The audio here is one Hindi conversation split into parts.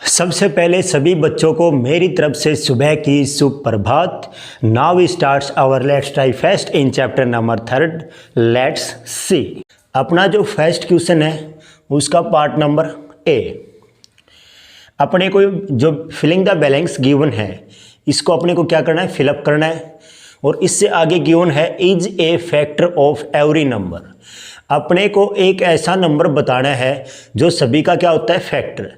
सबसे पहले सभी बच्चों को मेरी तरफ से सुबह की सुप्रभात। Now we starts our let's try first in chapter number 3। Let's see. अपना जो फर्स्ट क्वेश्चन है उसका पार्ट नंबर ए। अपने को जो फिलिंग द बैलेंस गिवन है इसको अपने को क्या करना है, फिलअप करना है। और इससे आगे गिवन है is a factor of every number. अपने को एक ऐसा नंबर बताना है जो सभी का क्या होता है, फैक्टर।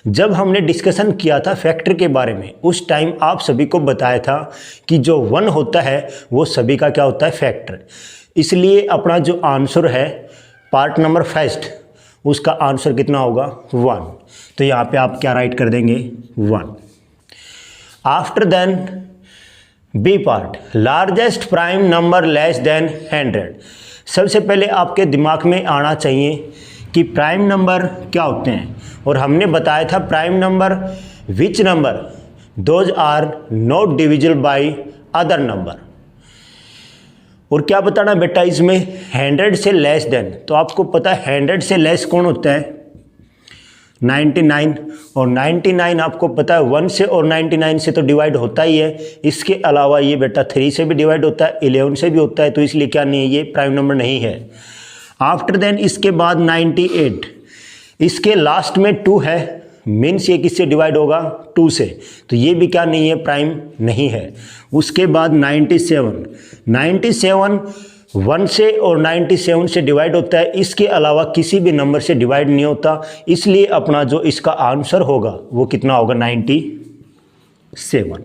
जब हमने डिस्कशन किया था फैक्टर के बारे में उस टाइम आप सभी को बताया था कि जो 1 होता है वो सभी का क्या होता है, फैक्टर। इसलिए अपना जो आंसर है पार्ट नंबर फर्स्ट उसका आंसर कितना होगा, 1। तो यहाँ पे आप क्या राइट कर देंगे, 1। After then B part, largest prime number less than 100। सबसे पहले आपके दिमाग में आना चाहिए कि प्राइम नंबर क्या होते हैं। और हमने बताया था prime number which number those are not divisible by other number. और क्या बताना बेटा इसमें, 100 से लेस देन। तो आपको पता है 100 से लेस कौन होता है, 99। और 99 आपको पता है 1 से और 99 से तो डिवाइड होता ही है। इसके अलावा ये बेटा 3 से भी डिवाइड होता है, 11 से भी होता है। तो इसलिए क्या नहीं है, ये प्राइम नंबर नहीं है। आफ्टर देन इसके बाद 98, इसके लास्ट में 2 है, मीन्स ये किससे डिवाइड होगा, 2 से। तो ये भी क्या नहीं है, प्राइम नहीं है। उसके बाद 97, 97 1 से और 97 से डिवाइड होता है। इसके अलावा किसी भी नंबर से डिवाइड नहीं होता। इसलिए अपना जो इसका आंसर होगा वो कितना होगा, 97।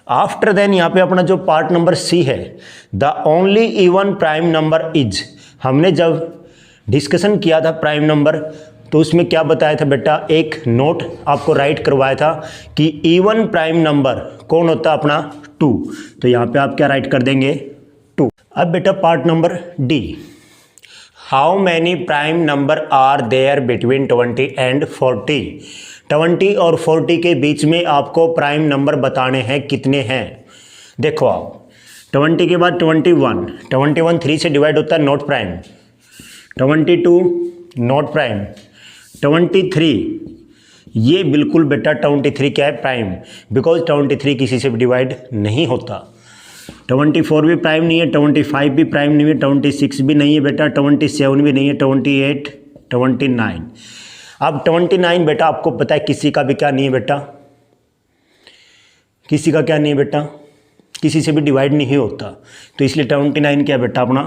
आफ्टर देन यहाँ पे अपना जो पार्ट नंबर सी है, the only even prime number is. हमने जब डिस्कशन किया था प्राइम नंबर तो उसमें क्या बताया था बेटा, एक नोट आपको राइट करवाया था कि इवन प्राइम नंबर कौन होता है, अपना 2। तो यहाँ पे आप क्या राइट कर देंगे, 2। अब बेटा part number D, how many prime number are there between 20 and 40। 20 और 40 के बीच में आपको प्राइम नंबर बताने हैं, कितने हैं। देखो आप 20 के बाद 21, 21 3 से डिवाइड होता है, नॉट प्राइम। 22 not prime. 23 ये बिल्कुल बेटा 23 क्या है, प्राइम, बिकॉज 23 किसी से भी डिवाइड नहीं होता। 24 भी प्राइम नहीं है, 25 भी प्राइम नहीं है, 26 भी नहीं है बेटा, 27 भी नहीं है, 28, 29। अब 29 बेटा आपको पता है किसी का भी क्या नहीं है बेटा, किसी का क्या नहीं है बेटा, किसी से भी डिवाइड नहीं होता। तो इसलिए 29 क्या बेटा, अपना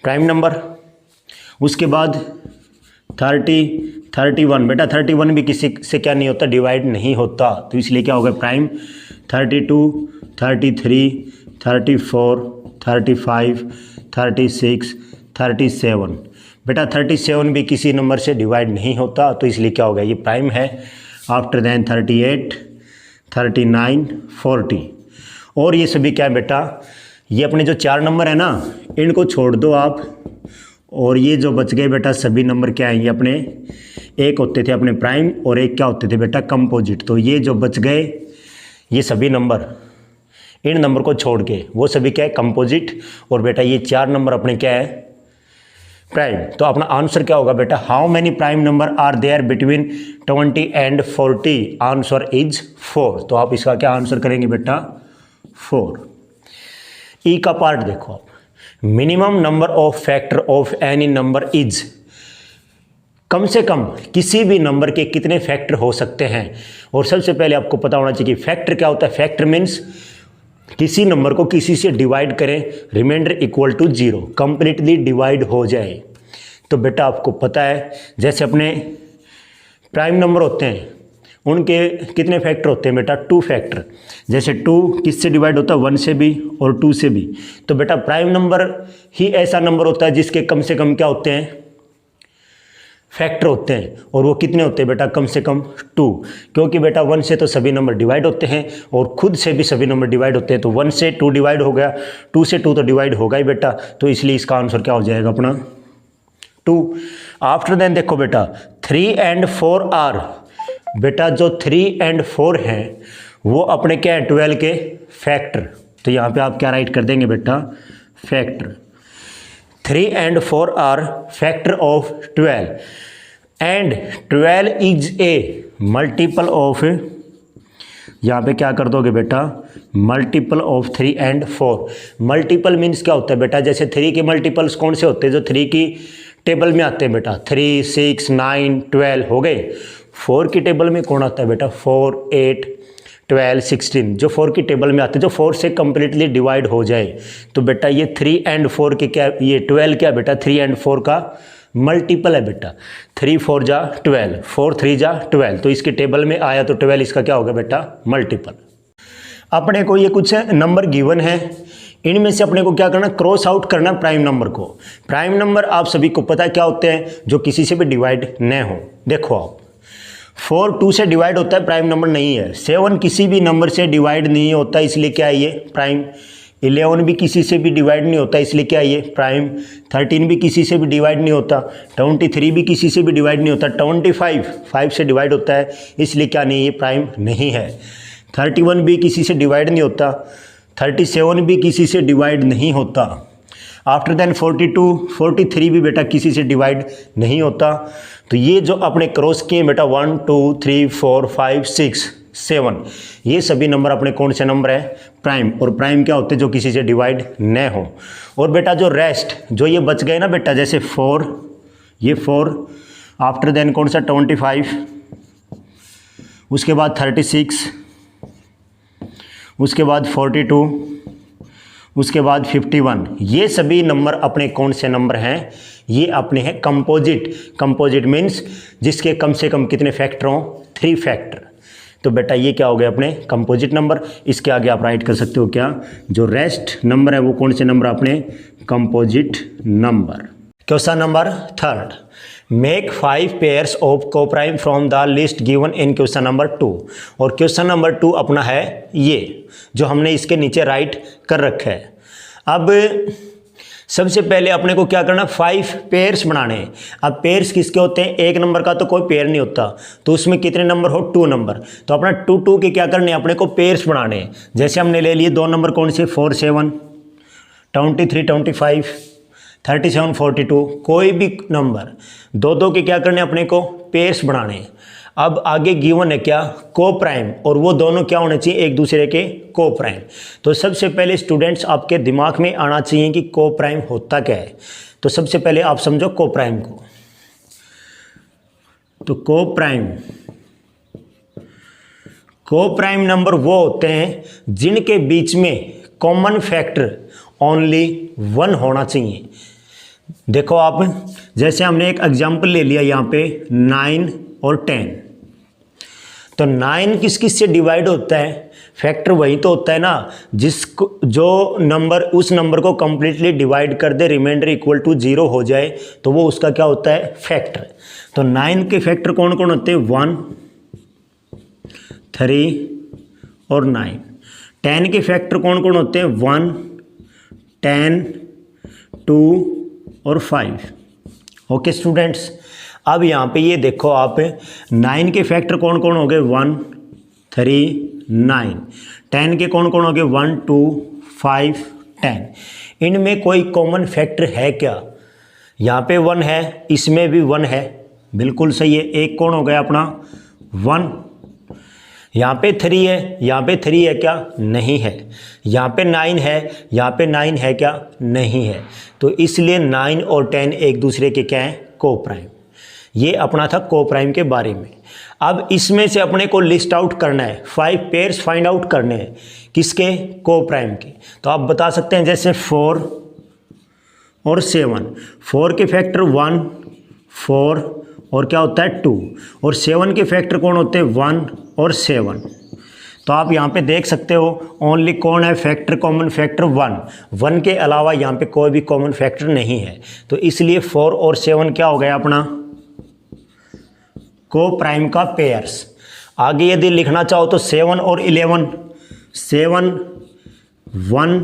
प्राइम नंबर। उसके बाद 31 बेटा, 31 भी किसी से क्या नहीं होता, डिवाइड नहीं होता। तो इसलिए क्या होगा, प्राइम। 32, 33, 34, 35, 36, 37 बेटा, 37 भी किसी नंबर से डिवाइड नहीं होता। तो इसलिए क्या होगा, ये प्राइम है। आफ्टर देन 38, 39, 40 और ये सभी क्या है बेटा, ये अपने जो 4 नंबर है ना इनको छोड़ दो आप। और ये जो बच गए बेटा सभी नंबर क्या है, ये अपने एक होते थे अपने प्राइम और एक क्या होते थे बेटा, कंपोजिट। तो ये जो बच गए ये सभी नंबर, इन नंबर को छोड़ के वो सभी क्या है, कंपोजिट। और बेटा ये 4 नंबर अपने क्या है, प्राइम। तो अपना आंसर क्या होगा बेटा, how many prime number are there between 20 and 40। Answer is 4। तो आप इसका क्या आंसर करेंगे बेटा, 4। ई का पार्ट देखो आप, minimum number of factor of any number is. कम से कम किसी भी नंबर के कितने फैक्टर हो सकते हैं। और सबसे पहले आपको पता होना चाहिए कि फैक्टर क्या होता है। फैक्टर मीन्स किसी नंबर को किसी से डिवाइड करें, remainder equal to 0, completely divide हो जाए। तो बेटा आपको पता है जैसे अपने प्राइम नंबर होते हैं उनके कितने फैक्टर होते हैं बेटा, 2 फैक्टर। जैसे 2 किससे डिवाइड होता है, 1 से भी और 2 से भी। तो बेटा प्राइम नंबर ही ऐसा नंबर होता है जिसके कम से कम क्या होते हैं, फैक्टर होते हैं। और वो कितने होते हैं बेटा, कम से कम 2। क्योंकि बेटा 1 से तो सभी नंबर डिवाइड होते हैं और खुद से भी सभी नंबर डिवाइड होते हैं। तो 1 से 2 डिवाइड हो गया, 2 से 2 तो डिवाइड होगा ही बेटा। तो इसलिए इसका आंसर क्या हो जाएगा, अपना 2। आफ्टर देन देखो बेटा 3 एंड 4 आर। बेटा जो 3 एंड 4 हैं वो अपने क्या है, 12 के फैक्टर। तो यहाँ पे आप क्या राइट कर देंगे बेटा, factor. 3 and 4 are factor of 12। And 12 is a multiple of, यहाँ पे क्या कर दोगे बेटा, multiple of 3 and 4। Multiple means क्या होता है बेटा, जैसे 3 के मल्टीपल्स कौन से होते हैं जो 3 की टेबल में आते हैं बेटा, 3, 6, 9, 12 हो गए। 4 की टेबल में कौन आता है बेटा, 4, 8, 12, 16, जो 4 की टेबल में आते हैं, जो 4 से कम्प्लीटली डिवाइड हो जाए। तो बेटा ये 3 एंड 4 के क्या, ये 12 क्या बेटा, 3 एंड 4 का मल्टीपल है बेटा। 3 4 जा 12, 4 3 जा 12, तो इसकी टेबल में आया तो 12 इसका क्या होगा बेटा, मल्टीपल। अपने को ये कुछ नंबर गिवन है, इनमें से अपने को क्या करना, क्रॉस आउट करना प्राइम नंबर को। प्राइम नंबर आप सभी को पता है क्या होते हैं, जो किसी से भी डिवाइड न हो। देखो आप 4 2 से डिवाइड होता है, प्राइम नंबर नहीं है। 7 किसी भी नंबर से डिवाइड नहीं होता, इसलिए क्या है ये प्राइम। 11 भी किसी से भी डिवाइड नहीं होता, इसलिए क्या है ये प्राइम। 13 भी किसी से भी डिवाइड नहीं होता। 23 भी किसी से भी डिवाइड नहीं होता। 25 5 से डिवाइड होता है, इसलिए क्या नहीं, ये प्राइम नहीं है। 31 भी किसी से डिवाइड नहीं होता। 37 भी किसी से डिवाइड नहीं होता। आफ्टर देन 42 43 भी बेटा किसी से डिवाइड नहीं होता। तो ये जो अपने क्रॉस किए बेटा 1 2 3 4 5 6 7, ये सभी नंबर अपने कौन से नंबर है, प्राइम। और प्राइम क्या होते हैं, जो किसी से डिवाइड न हो। और बेटा जो रेस्ट जो ये बच गए ना बेटा, जैसे 4, ये 4, आफ्टर देन कौन सा 25, उसके बाद 36, उसके बाद 42, उसके बाद 51, ये सभी नंबर अपने कौन से नंबर हैं, ये अपने हैं कंपोजिट। कंपोजिट मीन्स जिसके कम से कम कितने फैक्टर हों, 3 फैक्टर। तो बेटा ये क्या हो गया अपने कंपोजिट नंबर। इसके आगे आप राइट कर सकते हो क्या, जो रेस्ट नंबर है वो कौन से नंबर अपने composite number. Question number 3, make 5 pairs of coprime from the list given in question number 2। और क्वेश्चन नंबर 2 अपना है ये जो हमने इसके नीचे राइट कर रखा है। अब सबसे पहले अपने को क्या करना, 5 पेयर्स बनाने हैं। अब पेयर्स किसके होते हैं, एक नंबर का तो कोई पेयर नहीं होता, तो उसमें कितने नंबर हो, 2 नंबर। तो अपना 2 2 के क्या करने हैं, अपने को पेयर्स बनाने हैं। जैसे हमने ले लिए 2 नंबर कौन से, 4 7, 23 25, 37 42, कोई भी नंबर 2 2 के क्या करने अपने को पेयर्स बनाने हैं। अब आगे गिवन है क्या, को प्राइम, और वो दोनों क्या होने चाहिए, एक दूसरे के को प्राइम। तो सबसे पहले स्टूडेंट्स आपके दिमाग में आना चाहिए कि को प्राइम होता क्या है। तो सबसे पहले आप समझो को प्राइम को। तो को प्राइम नंबर वो होते हैं जिनके बीच में कॉमन फैक्टर ओनली 1 होना चाहिए। देखो आप, जैसे हमने एक एग्जाम्पल ले लिया यहाँ पे 9 और 10। तो 9 किस किस से डिवाइड होता है, फैक्टर वही तो होता है ना जिसको, जो नंबर उस नंबर को कंप्लीटली डिवाइड कर दे, रिमाइंडर इक्वल टू 0 हो जाए, तो वो उसका क्या होता है, फैक्टर। तो 9 के फैक्टर कौन कौन होते हैं, 1 3 और 9। 10 के फैक्टर कौन कौन होते हैं, 1 10 2 और 5। ओके स्टूडेंट्स, अब यहाँ पे ये देखो आप 9 के फैक्टर कौन कौन हो गए, 1 3 9। 10 के कौन कौन हो गए, 1 2 5 10। इनमें कोई कॉमन फैक्टर है क्या, यहाँ पे 1 है, इसमें भी 1 है, बिल्कुल सही है। एक कौन हो गया अपना 1, यहाँ पे 3 है, यहाँ पे 3 है क्या, नहीं है। यहाँ पे 9 है, यहाँ पे 9 है क्या, नहीं है। तो इसलिए 9 और 10 एक दूसरे के क्या हैं, को प्राइम। ये अपना था को प्राइम के बारे में। अब इसमें से अपने को लिस्ट आउट करना है, 5 पेयर्स फाइंड आउट करने हैं, किसके, को प्राइम के। तो आप बता सकते हैं जैसे 4 और 7, 4 के फैक्टर 1 4 और क्या होता है 2, और 7 के फैक्टर कौन होते हैं, 1 और 7। तो आप यहाँ पे देख सकते हो ओनली कौन है फैक्टर, कॉमन फैक्टर 1 के अलावा यहाँ पे कोई भी कॉमन फैक्टर नहीं है। तो इसलिए 4 और 7 क्या हो गया अपना को प्राइम का पेयर्स। आगे यदि लिखना चाहो तो 7 और 11, 7 1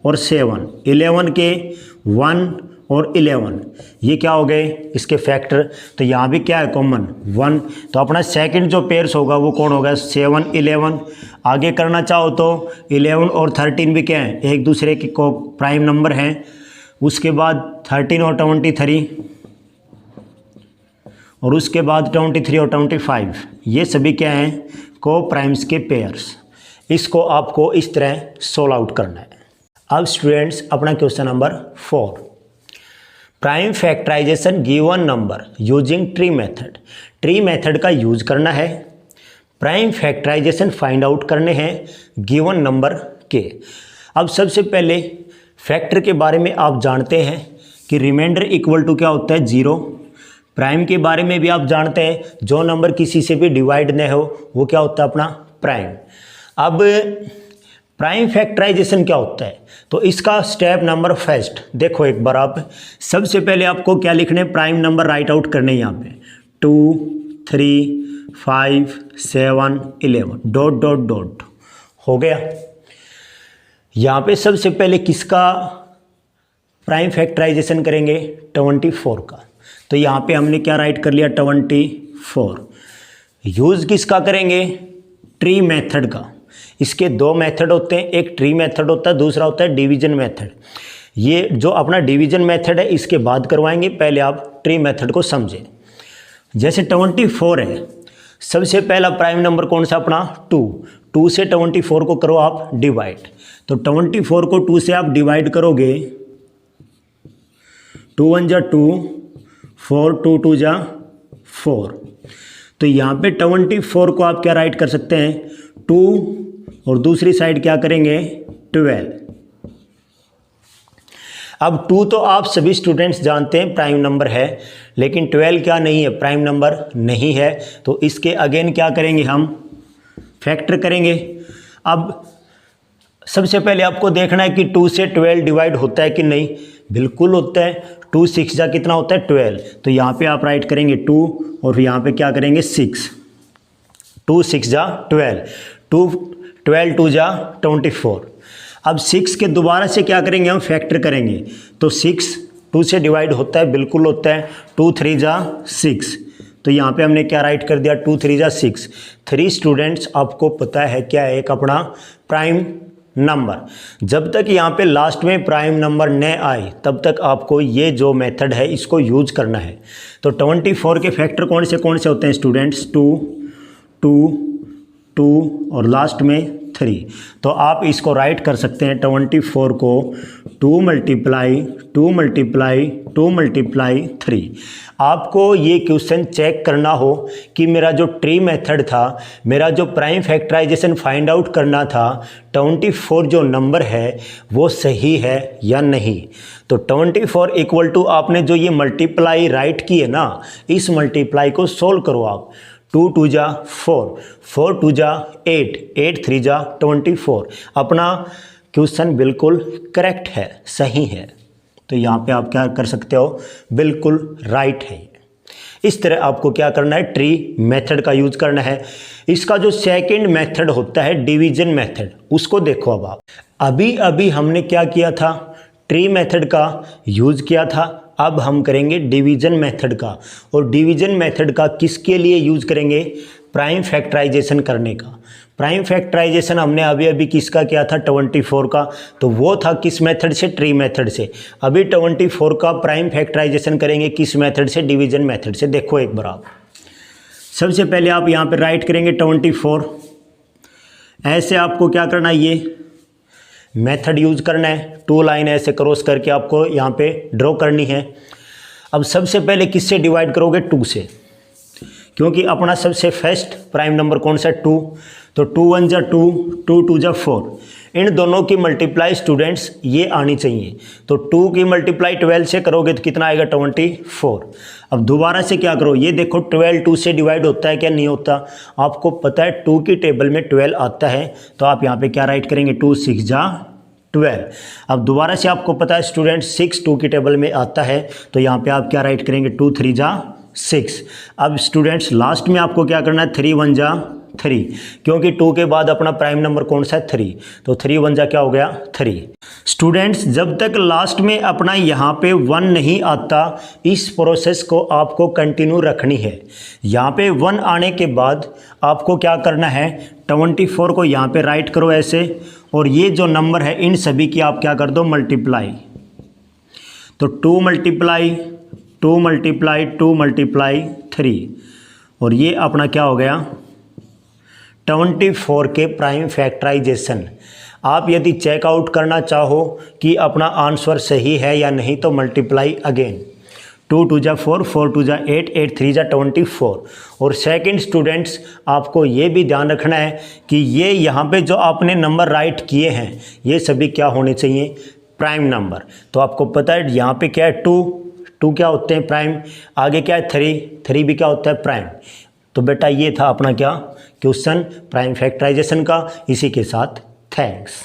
और 7, 11 के 1 और 11, ये क्या हो गए इसके फैक्टर। तो यहाँ भी क्या है कॉमन 1। तो अपना सेकंड जो पेयर्स होगा वो कौन होगा, 7 11। आगे करना चाहो तो 11 और 13 भी क्या है, एक दूसरे के को प्राइम नंबर हैं। उसके बाद 13 और 23, और उसके बाद 23 और 25 ये सभी क्या हैं, को प्राइम्स के पेयर्स। इसको आपको इस तरह सोल्व आउट करना है। अब स्टूडेंट्स अपना question number 4, prime factorisation given number using tree method. Tree method का यूज करना है, प्राइम फैक्टराइजेशन फाइंड आउट करने हैं गिवन नंबर के। अब सबसे पहले फैक्टर के बारे में आप जानते हैं कि रिमाइंडर इक्वल टू क्या होता है, 0। प्राइम के बारे में भी आप जानते हैं जो नंबर किसी से भी डिवाइड न हो वो क्या होता है, अपना प्राइम। अब प्राइम फैक्टराइजेशन क्या होता है, तो इसका स्टेप नंबर फर्स्ट देखो एक बार आप। सबसे पहले आपको क्या लिखने, प्राइम नंबर राइट आउट करने यहाँ पे 2 3 5 7 11 डॉट डॉट डॉट हो गया। यहाँ पे सबसे पहले किसका प्राइम फैक्टराइजेशन करेंगे, 24 का। तो यहाँ पे हमने क्या राइट कर लिया, 24। यूज़ किसका करेंगे, ट्री मेथड का। इसके दो मेथड होते हैं, एक ट्री मेथड होता है, दूसरा होता है डिवीजन मेथड। ये जो अपना डिवीजन मेथड है इसके बाद करवाएंगे, पहले आप ट्री मेथड को समझें। जैसे 24 है, सबसे पहला प्राइम नंबर कौन सा अपना 2 से 24 को करो आप डिवाइड। तो 24 को 2 से आप डिवाइड करोगे, 2 1 जा 2, 4 2 2 जा 4। तो यहाँ पे 24 को आप क्या राइट कर सकते हैं, 2 और दूसरी साइड क्या करेंगे, 12। अब 2 तो आप सभी स्टूडेंट्स जानते हैं प्राइम नंबर है, लेकिन 12 क्या नहीं है, प्राइम नंबर नहीं है। तो इसके अगेन क्या करेंगे, हम फैक्टर करेंगे। अब सबसे पहले आपको देखना है कि 2 से 12 डिवाइड होता है कि नहीं, बिल्कुल होता है। 2 6 जा कितना होता है, 12। तो यहाँ पे आप राइट करेंगे 2 और यहाँ पे क्या करेंगे 6। 2 6 जा 12, 2 12 2 जा 24। अब 6 के दोबारा से क्या करेंगे, हम फैक्टर करेंगे। तो 6 2 से डिवाइड होता है, बिल्कुल होता है। 2 3 जा 6। तो यहाँ पे हमने क्या राइट कर दिया, 2 3 जा 6। 3 स्टूडेंट्स आपको पता है क्या है, एक अपना प्राइम नंबर। जब तक यहाँ पे लास्ट में प्राइम नंबर न आए तब तक आपको ये जो मेथड है इसको यूज करना है। तो 24 के फैक्टर कौन से होते हैं स्टूडेंट्स, 2 2 2 और लास्ट में 3। तो आप इसको राइट कर सकते हैं 24 को 2 मल्टीप्लाई 2 मल्टीप्लाई 2 मल्टीप्लाई 3। आपको ये क्वेश्चन चेक करना हो कि मेरा जो ट्री मेथड था, मेरा जो प्राइम फैक्टराइजेशन फाइंड आउट करना था, 24 जो नंबर है वो सही है या नहीं। तो 24 इक्वल टू आपने जो ये मल्टीप्लाई राइट की है ना, इस मल्टीप्लाई को सोल्व करो आप। 2 2 जा 4, 4 2 जा 8, 8 3 जा 24। अपना क्वेश्चन बिल्कुल करेक्ट है, सही है। तो यहाँ पे आप क्या कर सकते हो, बिल्कुल राइट है। इस तरह आपको क्या करना है, ट्री मेथड का यूज करना है। इसका जो सेकंड मेथड होता है डिवीजन मेथड, उसको देखो। अब आप अभी हमने क्या किया था, ट्री मेथड का यूज किया था। अब हम करेंगे डिवीजन मेथड का। और डिवीजन मेथड का किसके लिए यूज करेंगे, प्राइम फैक्टराइजेशन करने का। प्राइम फैक्टराइजेशन हमने अभी किसका किया था, 24 का। तो वो था किस मेथड से, ट्री मेथड से। अभी 24 का प्राइम फैक्टराइजेशन करेंगे किस मेथड से, डिवीजन मेथड से। देखो एक बार आप, सबसे पहले आप यहाँ पे राइट करेंगे 24। ऐसे आपको क्या करना है, ये मेथड यूज करना है। 2 लाइन ऐसे क्रॉस करके आपको यहाँ पे ड्रॉ करनी है। अब सबसे पहले किससे डिवाइड करोगे, 2 से, क्योंकि अपना सबसे फर्स्ट प्राइम नंबर कौन सा है, 2। तो 2 1 जा 2, 2 2 जा 4। इन दोनों की मल्टीप्लाई स्टूडेंट्स ये आनी चाहिए। तो 2 की मल्टीप्लाई 12 से करोगे तो कितना आएगा, 24। अब दोबारा से क्या करो, ये देखो 12 2 से डिवाइड होता है क्या, नहीं होता। आपको पता है 2 की टेबल में 12 आता है। तो आप यहाँ पे क्या राइट करेंगे, 2 6 जा 12। अब दोबारा से आपको पता है स्टूडेंट्स 6 2 की टेबल में आता है। तो यहाँ पे आप क्या राइट करेंगे, 2 3 जा 6। अब स्टूडेंट्स लास्ट में आपको क्या करना है, 3 1 जा 3, क्योंकि 2 के बाद अपना प्राइम नंबर कौन सा है, 3। तो 3 1 जा क्या हो गया, 3। स्टूडेंट्स जब तक लास्ट में अपना यहाँ पे 1 नहीं आता, इस प्रोसेस को आपको कंटिन्यू रखनी है। यहाँ पे 1 आने के बाद आपको क्या करना है, 24 को यहाँ पे राइट करो ऐसे, और ये जो नंबर है इन सभी की आप क्या कर दो, मल्टीप्लाई। तो 2 मल्टीप्लाई 2 मल्टीप्लाई 3 और ये अपना क्या हो गया 24 के प्राइम फैक्टराइजेशन। आप यदि चेकआउट करना चाहो कि अपना आंसर सही है या नहीं तो मल्टीप्लाई अगेन 2 2 जा 4 4 2 जा 8 8 3 जा 24। और सेकंड स्टूडेंट्स आपको ये भी ध्यान रखना है कि ये यहाँ पे जो आपने नंबर राइट किए हैं ये सभी क्या होने चाहिए प्राइम नंबर। तो आपको पता है यहाँ पे क्या है 2 क्या होते हैं प्राइम, आगे क्या है 3 भी क्या होता है प्राइम। तो बेटा ये था अपना क्या क्वेश्चन प्राइम फैक्टराइजेशन का। इसी के साथ थैंक्स।